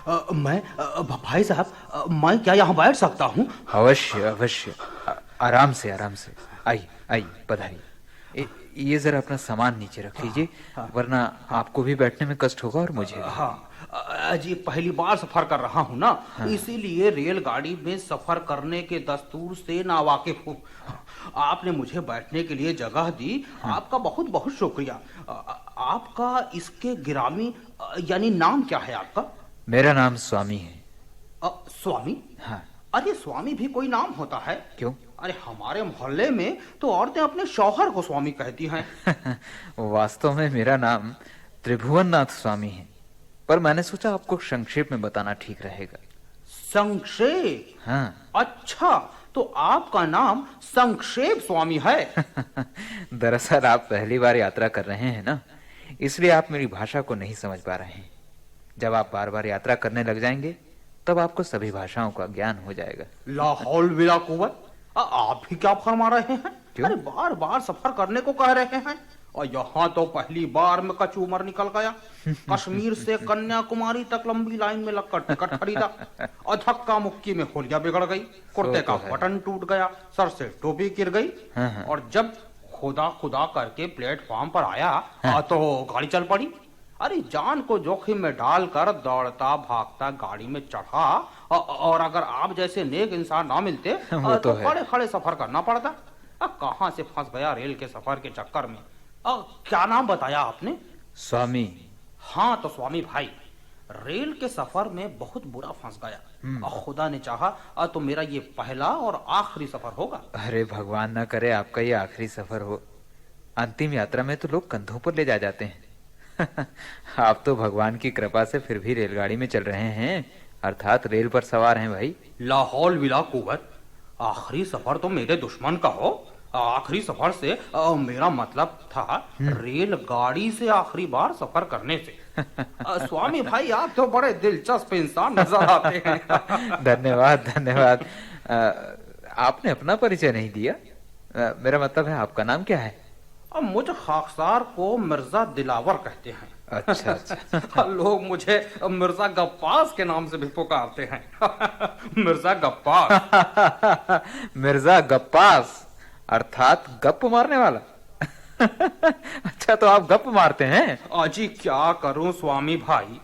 भाई साहब, मैं क्या यहाँ बैठ सकता हूँ? अवश्य अवश्य, आराम से आराम से। आइए आइए, पधारिए। ये जरा अपना सामान नीचे रख लीजिए, वरना आपको भी बैठने में कष्ट होगा और मुझे भी। हाँ जी, पहली बार सफर कर रहा हूँ ना, हाँ। इसीलिए रेलगाड़ी में सफर करने के दस्तूर से नावाकिफ हूँ। आपने मुझे बैठने के लिए जगह दी, आपका बहुत बहुत शुक्रिया। आपका इसके गिरामी यानी नाम क्या है आपका? मेरा नाम स्वामी है। स्वामी? हाँ। अरे स्वामी भी कोई नाम होता है? क्यों? अरे हमारे मोहल्ले में तो औरतें अपने शौहर को स्वामी कहती हैं। वास्तव में मेरा नाम त्रिभुवननाथ स्वामी है, पर मैंने सोचा आपको संक्षेप में बताना ठीक रहेगा। संक्षेप? हाँ। अच्छा, तो आपका नाम संक्षेप स्वामी है? दरअसल आप पहली बार यात्रा कर रहे हैं ना, इसलिए आप मेरी भाषा को नहीं समझ पा रहे हैं। जब आप बार बार यात्रा करने लग जाएंगे तब आपको सभी भाषाओं का ज्ञान हो जाएगा। ला हौल वला कुव्वत, आप भी क्या फरमा रहे हैं? क्यों? अरे बार बार सफर करने को कह रहे हैं, और यहाँ तो पहली बार में कचूमर निकल गया। कश्मीर से कन्याकुमारी तक लंबी लाइन में लगकर टिकट खरीदा और धक्का मुक्की में होलिया बिगड़ गई, कुर्ते का बटन टूट गया, सर से टोपी गिर गई। और जब खुदा खुदा करके प्लेटफॉर्म पर आया तो गाड़ी चल पड़ी। अरे जान को जोखिम में डालकर दौड़ता भागता गाड़ी में चढ़ा, और अगर आप जैसे नेक इंसान ना मिलते तो खड़े खड़े सफर करना पड़ता। कहाँ से फंस गया रेल के सफर के चक्कर में। क्या नाम बताया आपने? स्वामी। हाँ तो स्वामी भाई, रेल के सफर में बहुत बुरा फंस गया, और खुदा ने चाहा तो मेरा ये पहला और आखिरी सफर होगा। अरे भगवान ना करे आपका ये आखिरी सफर हो। अंतिम यात्रा में तो लोग कंधों पर ले जाते हैं। आप तो भगवान की कृपा से फिर भी रेलगाड़ी में चल रहे हैं, अर्थात रेल पर सवार हैं भाई। लाहौल विला कुव्वत, आखिरी सफर तो मेरे दुश्मन का हो। आखिरी सफर से मेरा मतलब था रेलगाड़ी से आखिरी बार सफर करने से। स्वामी भाई, आप तो बड़े दिलचस्प इंसान नजर आते हैं। धन्यवाद धन्यवाद। आपने अपना परिचय नहीं दिया। मेरा मतलब है, आपका नाम क्या है? मुझे खाकसार को मिर्जा दिलावर कहते हैं। अच्छा अच्छा। लोग मुझे मिर्जा गप्पास के नाम से भी पुकारते हैं। मिर्जा गप्पास। मिर्जा गप्पास अर्थात गप मारने वाला। अच्छा, तो आप गप मारते हैं? अजी क्या करूं स्वामी भाई,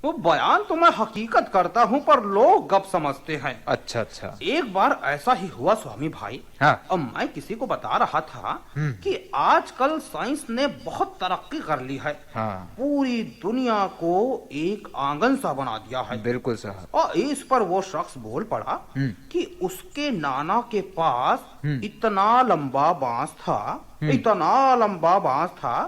वो बयान तो मैं हकीकत करता हूं, पर लोग गप समझते हैं। अच्छा अच्छा। एक बार ऐसा ही हुआ स्वामी भाई। हाँ। मैं किसी को बता रहा था कि आजकल साइंस ने बहुत तरक्की कर ली है। हाँ। पूरी दुनिया को एक आंगन सा बना दिया है। बिल्कुल साहब। और इस पर वो शख्स बोल पड़ा कि उसके नाना के पास इतना लंबा बांस था, इतना लंबा बांस था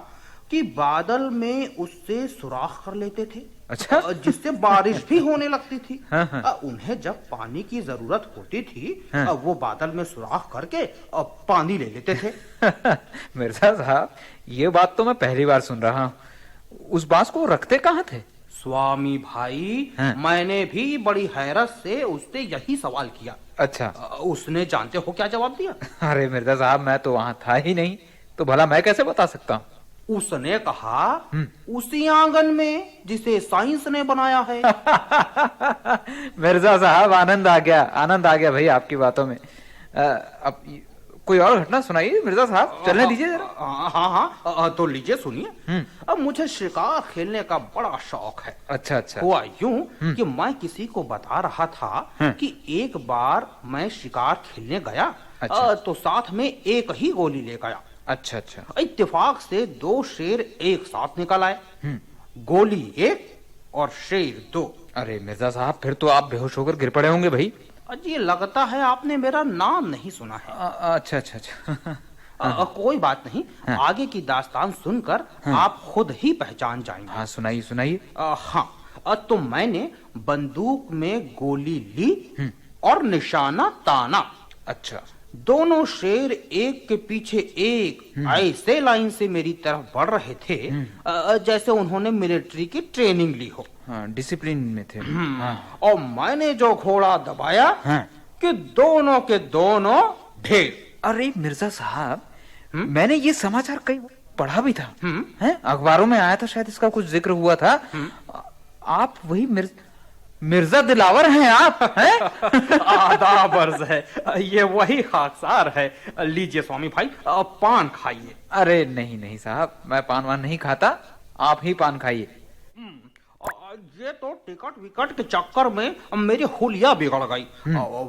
कि बादल में उससे सुराख कर लेते थे। अच्छा। जिससे बारिश भी होने लगती थी। हाँ। उन्हें जब पानी की जरूरत होती थी, वो बादल में सुराख करके पानी ले लेते थे। मिर्जा साहब, ये बात तो मैं पहली बार सुन रहा हूँ। उस बांस को रखते कहाँ थे? स्वामी भाई, मैंने भी बड़ी हैरत से उससे यही सवाल किया। अच्छा। उसने जानते हो क्या जवाब दिया? अरे मिर्जा साहब, मैं तो वहाँ था ही नहीं, तो भला मैं कैसे बता सकता हूँ? उसने कहा उसी आंगन में जिसे साइंस ने बनाया है। मिर्जा साहब, आनंद आ गया भाई आपकी बातों में। अब कोई और घटना सुनाइए मिर्जा साहब, चलने दीजिए जरा। हाँ, तो लीजिए सुनिए। अब मुझे शिकार खेलने का बड़ा शौक है। अच्छा अच्छा। हुआ यूं कि मैं किसी को बता रहा था कि एक बार मैं शिकार खेलने गया। अच्छा। तो साथ में एक ही गोली ले गया। अच्छा अच्छा। इत्तेफाक से दो शेर एक साथ निकल आए। गोली एक और शेर दो। अरे मिर्जा साहब, फिर तो आप बेहोश होकर गिर पड़े होंगे भाई। जी, लगता है आपने मेरा नाम नहीं सुना है। अच्छा अच्छा अच्छा। कोई बात नहीं, आगे की दास्तान सुनकर आप खुद ही पहचान जाएंगे। हाँ, सुनाइए सुनाइए। हाँ, तो मैंने बंदूक में गोली ली और निशाना ताना। अच्छा। दोनों शेर एक के पीछे एक ऐसे लाइन से मेरी तरफ बढ़ रहे थे जैसे उन्होंने मिलिट्री की ट्रेनिंग ली हो। हाँ, डिसिप्लिन में थे। हाँ। और मैंने जो घोड़ा दबाया कि दोनों के दोनों ढेर। अरे मिर्जा साहब, मैंने ये समाचार कई पढ़ा भी था। हैं? अखबारों में आया था, शायद इसका कुछ जिक्र हुआ था। आप वही मिर्जा दिलावर हैं आप हैं? आदाब अर्ज है, ये वही खाकसार है। लीजिए स्वामी भाई, पान खाइए। अरे नहीं नहीं साहब, मैं पान वान नहीं खाता, आप ही पान खाइए। ये तो टिकट विकट के चक्कर में मेरी हुलिया बिगड़ गई,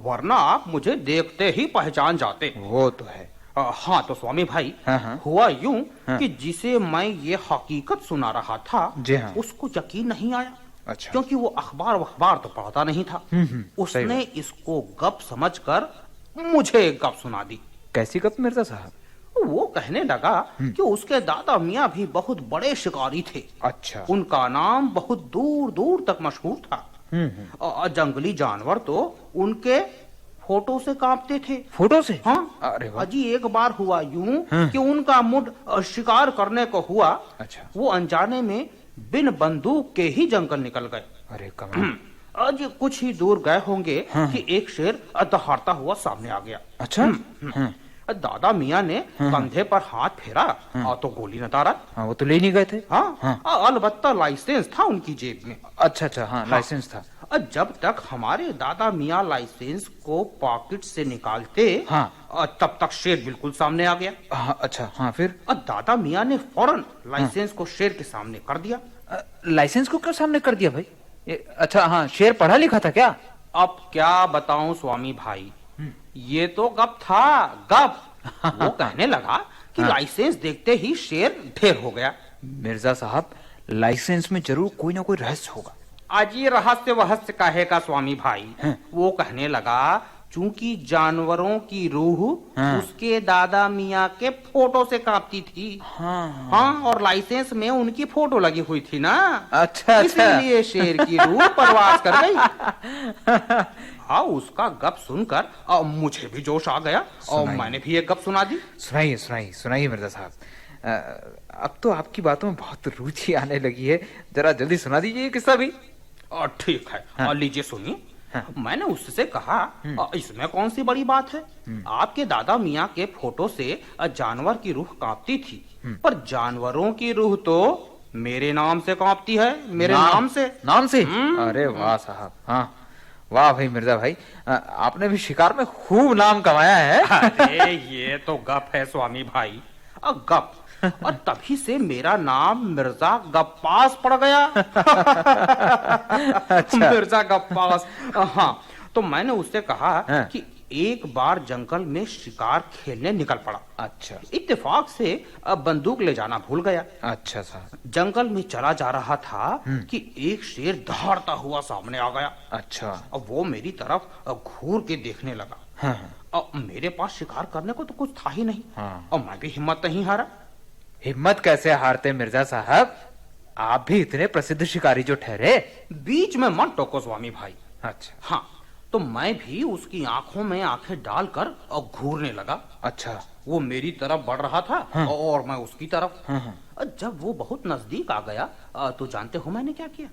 वरना आप मुझे देखते ही पहचान जाते। वो तो है। हाँ तो स्वामी भाई, हाँ। हुआ यूं हाँ। कि जिसे मैं ये हकीकत सुना रहा था, जी हाँ। उसको यकीन नहीं आया। अच्छा। क्योंकि वो अखबार तो पढ़ता नहीं था। सही उसने बात। इसको गप समझकर मुझे एक गप सुना दी। कैसी गप मिर्जा साहब? वो कहने लगा कि उसके दादा मियाँ भी बहुत बड़े शिकारी थे। अच्छा। उनका नाम बहुत दूर दूर तक मशहूर था। जंगली जानवर तो उनके फोटो से कांपते थे। फोटो से? हाँ। अरे वाह। अजी एक बार हुआ यूं हाँ। कि उनका मूड शिकार करने को हुआ। अच्छा। वो अनजाने में बिन बंदूक के ही जंगल निकल गए। अरे कमाल। आज कुछ ही दूर गए होंगे हाँ। कि एक शेर दहाड़ता हुआ सामने आ गया। अच्छा। हाँ। दादा मियाँ ने कंधे पर हाथ फेरा और तो गोली न दारा। हाँ, वो तो ले नहीं गए थे। हाँ। अलबत्ता लाइसेंस था उनकी जेब में। अच्छा अच्छा, हाँ, लाइसेंस था। जब तक हमारे दादा मियाँ लाइसेंस को पॉकेट से निकालते, हाँ। तब तक शेर बिल्कुल सामने आ गया। हाँ, अच्छा, हाँ, फिर? दादा मियाँ ने फौरन लाइसेंस को शेर के सामने कर दिया। लाइसेंस को क्यों सामने कर दिया भाई? अच्छा, हाँ, शेर पढ़ा लिखा था क्या? अब क्या बताऊं स्वामी भाई, ये तो गप था, गप। वो कहने लगा कि लाइसेंस देखते ही शेर ढेर हो गया। मिर्जा साहब, लाइसेंस में जरूर कोई ना कोई रहस्य होगा। आज ये रहस्य वहस्य काहे का स्वामी भाई? वो कहने लगा चूंकि जानवरों की रूह उसके दादा मियाँ के फोटो से कांपती थी। हाँ, और लाइसेंस में उनकी फोटो लगी हुई थी ना। अच्छा। इसलिए शेर की रूह परवास कर गई। हाँ, उसका गप सुनकर मुझे भी जोश आ गया और मैंने भी एक गप सुना दी। सुनाइए सुनाइए सुनाइए मिर्जा साहब। अब तो आपकी बातों में बहुत रुचि आने लगी है, जरा जल्दी सुना दीजिए ये किस्सा भी। ठीक है, लीजिए सुनिए। मैंने उससे कहा, इसमें कौन सी बड़ी बात है? आपके दादा मियाँ के फोटो से जानवर की रूह कांपती थी, पर जानवरों की रूह तो मेरे नाम से कांपती है, मेरे नाम से। नाम से? अरे वाह साहब, हाँ, वाह भाई मिर्जा भाई, आपने भी शिकार में खूब नाम कमाया है। अरे ये तो गप है स्वामी भाई, गप। और तभी से मेरा नाम मिर्जा गप्पास पड़ गया। अच्छा। मिर्जा गप्पास। हाँ, तो मैंने उससे कहा कि एक बार जंगल में शिकार खेलने निकल पड़ा। अच्छा। इत्तेफाक से बंदूक ले जाना भूल गया। अच्छा साहब। जंगल में चला जा रहा था कि एक शेर दहाड़ता हुआ सामने आ गया। अच्छा। अब वो मेरी तरफ घूर के देखने लगा। अब मेरे पास शिकार करने को तो कुछ था ही नहीं। और मैं भी हिम्मत नहीं हारा। हिम्मत कैसे हारते मिर्जा साहब, आप भी इतने प्रसिद्ध शिकारी जो ठहरे। बीच में मत टोको स्वामी भाई। अच्छा। हाँ, तो मैं भी उसकी आंखों में आंखें डालकर और घूरने लगा। अच्छा। वो मेरी तरफ बढ़ रहा था और मैं उसकी तरफ। जब वो बहुत नजदीक आ गया तो जानते हो मैंने क्या किया?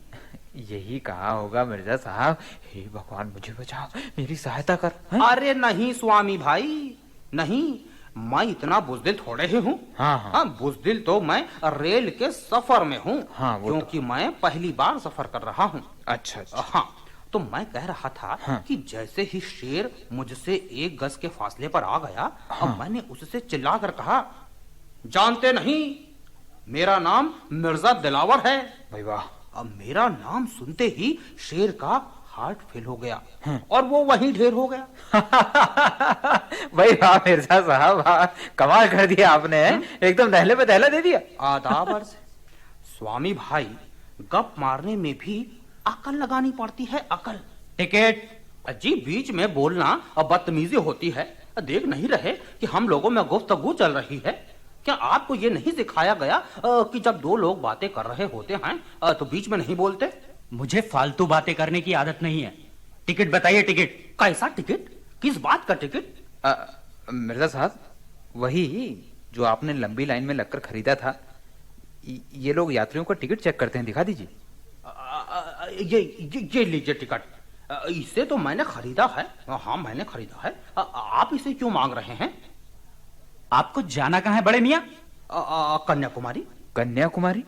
यही कहा होगा मिर्जा साहब, हे भगवान मुझे बचाओ, मेरी सहायता कर। अरे नहीं स्वामी भाई, नहीं, मैं इतना बुजदिल थोड़े ही हूँ। हाँ, बुजदिल तो मैं रेल के सफर में हूँ। क्योंकि मैं पहली बार सफर कर रहा हूँ। अच्छा। हाँ, तो मैं कह रहा था कि जैसे ही शेर मुझसे 1 गज के फासले पर आ गया, अब मैंने उससे चिल्लाकर कहा, जानते नहीं मेरा नाम मिर्जा दिलावर है। भाई वाह। अब मेरा नाम सुनते ही शेर का हार्ट फेल हो गया और वो वहीं ढेर हो गया। भाई वाह मिर्जा साहब, कमाल कर दिया आपने, एकदम दहले पे दहला दे दिया। आदाब अर्ज़। स्वामी भाई, गप मारने में भी अकल लगानी पड़ती है, अकल। टिकट। अजीब बीच में बोलना और बदतमीजी होती है। देख नहीं रहे कि हम लोगों में गुफ्तगू चल रही है? क्या आपको ये नहीं सिखाया गया कि जब 2 लोग बातें कर रहे होते हैं तो बीच में नहीं बोलते? मुझे फालतू बातें करने की आदत नहीं है। टिकट बताइए। टिकट? कैसा टिकट? किस बात का टिकट? मिर्जा साहब, वही जो आपने लंबी लाइन में लगकर खरीदा था। ये लोग यात्रियों का टिकट चेक करते हैं, दिखा दीजिए। ये लीजिए टिकट। इसे तो मैंने खरीदा है। हाँ, मैंने खरीदा है। आप इसे क्यों मांग रहे हैं? आपको जाना कहाँ है बड़े मियाँ? कन्याकुमारी। कन्याकुमारी?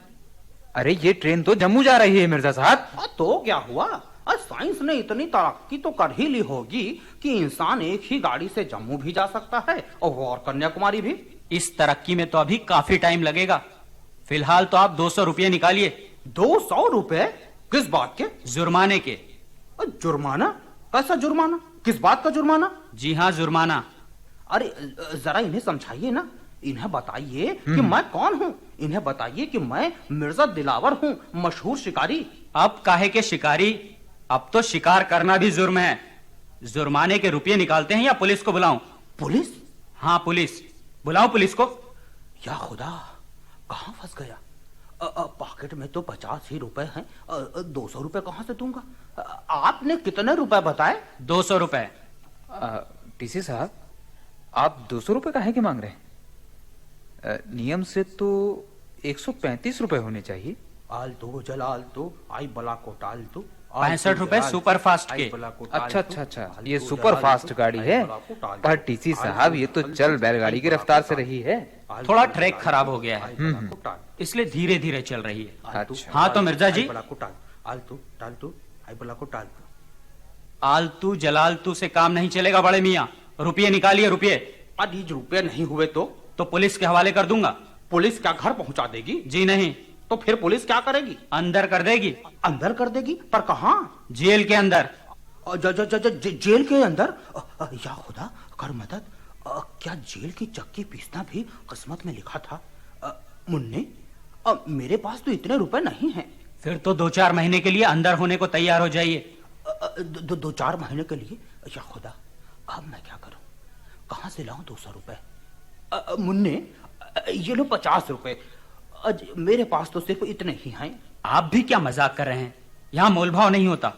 अरे ये ट्रेन तो जम्मू जा रही है मिर्जा साहब। तो क्या हुआ? साइंस ने इतनी तरक्की तो कर ही ली होगी कि इंसान एक ही गाड़ी से जम्मू भी जा सकता है और कन्याकुमारी भी। इस तरक्की में तो अभी काफी टाइम लगेगा। फिलहाल तो आप 200 रुपये निकालिए। 200 रुपए? किस बात के? जुर्माने के। जुर्माना? कैसा जुर्माना? किस बात का जुर्माना? जी हाँ, जुर्माना। अरे जरा इन्हें समझाइए ना, इन्हें बताइए कि मैं कौन हूँ, इन्हें बताइए कि मैं मिर्जा दिलावर हूँ, मशहूर शिकारी। अब काहे के शिकारी, अब तो शिकार करना भी जुर्म है। जुर्माने के रुपये निकालते हैं या पुलिस को बुलाऊं? पुलिस? हाँ पुलिस, बुलाओ पुलिस को। या खुदा, कहाँ फंस गया? पॉकेट में तो 50 ही रुपए हैं, 200 रुपए कहाँ से दूंगा? आपने कितने रुपए बताए? 200 रुपए। टीसी साहब, आप 200 रुपए काहे के मांग रहे हैं? नियम से तो 135 रुपए होने चाहिए। आलतू जलालतू आई बला को टालतू। 65 रुपए सुपर फास्ट के। अच्छा अच्छा अच्छा, ये सुपर फास्ट गाड़ी है। पर टीसी साहब, ये तो चल बैलगाड़ी की रफ्तार से रही है। थोड़ा ट्रैक खराब हो गया है, इसलिए धीरे धीरे चल रही है। अच्छा। हाँ तो मिर्जा जी, आलतू टालतू आई बला को टालतू। आलतू जलालतू से काम नहीं चलेगा बड़े मियाँ। रुपये निकालिए, रुपये। अरे रुपये नहीं हुए तो पुलिस के हवाले कर दूंगा। पुलिस क्या घर पहुंचा देगी? जी नहीं। तो फिर पुलिस क्या करेगी? अंदर कर देगी। अंदर कर देगी? पर कहाँ? जेल के अंदर। जेल के अंदर? या खुदा, कर मदद। क्या जेल की चक्की पीसना भी किस्मत में लिखा था? मुन्ने, मेरे पास तो इतने रुपए नहीं हैं। फिर तो 2-4 महीने के लिए अंदर होने को तैयार हो जाइए। 2-4 महीने के लिए? या खुदा, अब मैं क्या करूं? कहां से लाऊं 200 रुपए? मुन्ने, ये लो 50 रुपए। मेरे पास तो सिर्फ इतने ही हैं। आप भी क्या मजाक कर रहे हैं? यहाँ मोलभाव नहीं होता।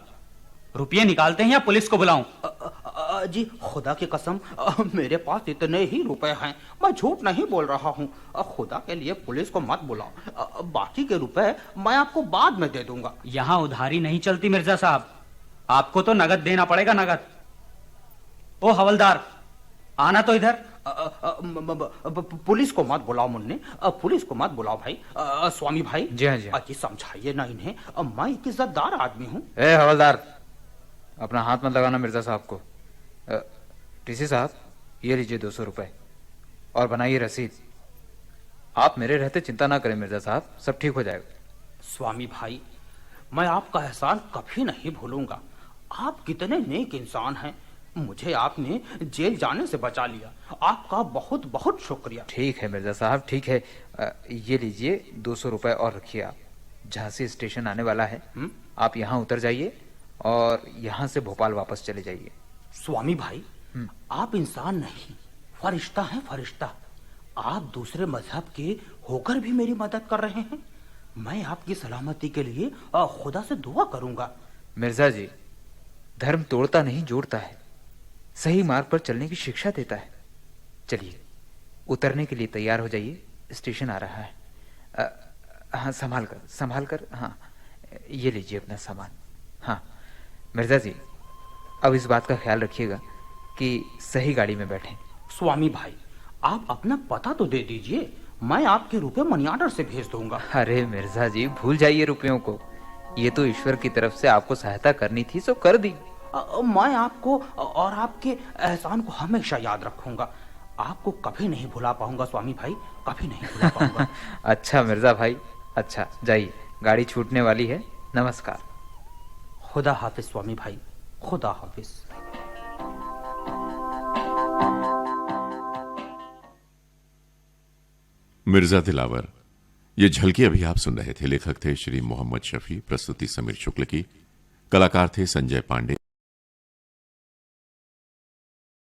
रुपये निकालते हैं या पुलिस को बुलाऊं? जी खुदा की कसम, मेरे पास इतने ही रुपए हैं। मैं झूठ नहीं बोल रहा हूँ। खुदा के लिए पुलिस को मत बुलाओ। बाकी के रुपए मैं आपको बाद में दे दूंगा। यहाँ उधारी नहीं चलती मिर्जा साहब, आपको तो नगद देना पड़ेगा, नगद। ओ हवलदार, आना तो इधर। पुलिस को मत बुलाओ मुन्ने, पुलिस को मत बुलाओ भाई। स्वामी भाई, जी हाँ, जी हाँ। जी समझाइए ना इन्हें, मैं एक इज्जतदार आदमी हूँ। ए हवलदार, अपना हाथ मत लगाना मिर्जा साहब को। टीसी साहब, ये लीजिए 200 रुपए और बनाइए रसीद। आप मेरे रहते चिंता ना करें मिर्जा साहब, सब ठीक हो जाएगा। स्वामी भाई, मैं आपका एहसान कभी नहीं भूलूंगा। आप कितने नेक इंसान हैं। मुझे आपने जेल जाने से बचा लिया। आपका बहुत बहुत शुक्रिया। ठीक है मिर्जा साहब, ठीक है। ये लीजिए 200 रुपए और रखिए। आप झांसी स्टेशन आने वाला है, आप यहाँ उतर जाइए और यहाँ से भोपाल वापस चले जाइए। स्वामी भाई, आप इंसान नहीं, फरिश्ता हैं, फरिश्ता। आप दूसरे मजहब के होकर भी मेरी मदद कर रहे हैं। मैं आपकी सलामती के लिए खुदा से दुआ करूंगा। मिर्जा जी, धर्म तोड़ता नहीं, जोड़ता है। सही मार्ग पर चलने की शिक्षा देता है। चलिए, उतरने के लिए तैयार हो जाइए, स्टेशन आ रहा है। हाँ, संभाल कर। हाँ, ये लीजिए अपना सामान। हाँ मिर्जा जी, अब इस बात का ख्याल रखिएगा कि सही गाड़ी में बैठें। स्वामी भाई, आप अपना पता तो दे दीजिए, मैं आपके रुपए मनी ऑर्डर से भेज दूंगा। अरे मिर्जा जी, भूल जाइए रुपयों को। ये तो ईश्वर की तरफ से आपको सहायता करनी थी, सो कर दी। मैं आपको और आपके एहसान को हमेशा याद रखूंगा। आपको कभी नहीं भुला पाऊंगा स्वामी भाई, कभी नहीं भुला पाऊंगा। अच्छा मिर्जा भाई, अच्छा जाइए, गाड़ी छूटने वाली है। नमस्कार। खुदा हाफिज स्वामी भाई, खुदा हाफिज। मिर्जा दिलावर, ये झलकी अभी आप सुन रहे थे। लेखक थे श्री मोहम्मद शफी, प्रस्तुति समीर शुक्ल की, कलाकार थे संजय पांडे।